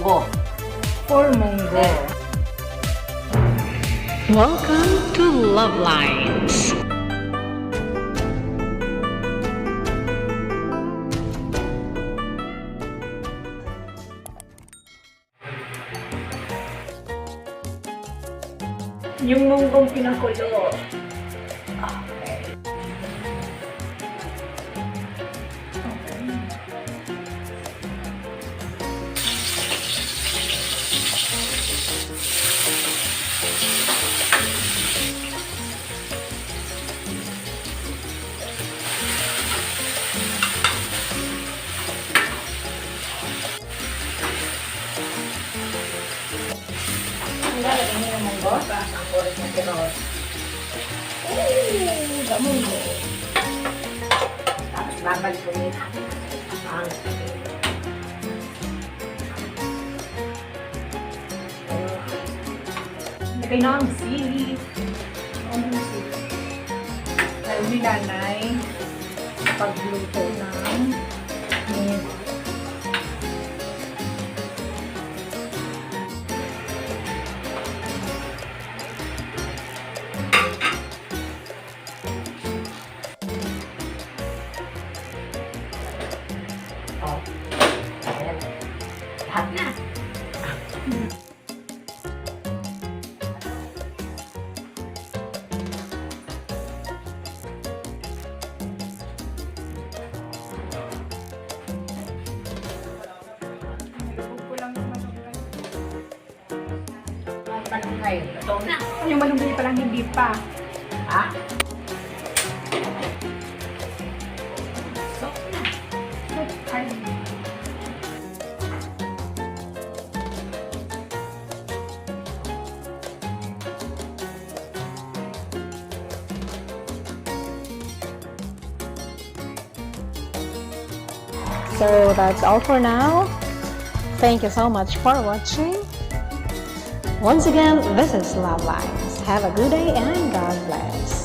Monggo. For Monggo. Welcome to Love Lines. Yung monggong pinakulo. Okay. Lalagyan niyo yung monggo sa sangkulit na tiros. The monggo. Tapos babalik ulit ang lagay na ang sili. Lalo ni nanay pagluto ng monggo. Ayan. Lahat na. Malunggay. Ito na. Yung malunggay pa lang hindi pa. Ha? So that's all for now. Thank you so much for watching. Once again, this is Love Lines. Have a good day and God bless.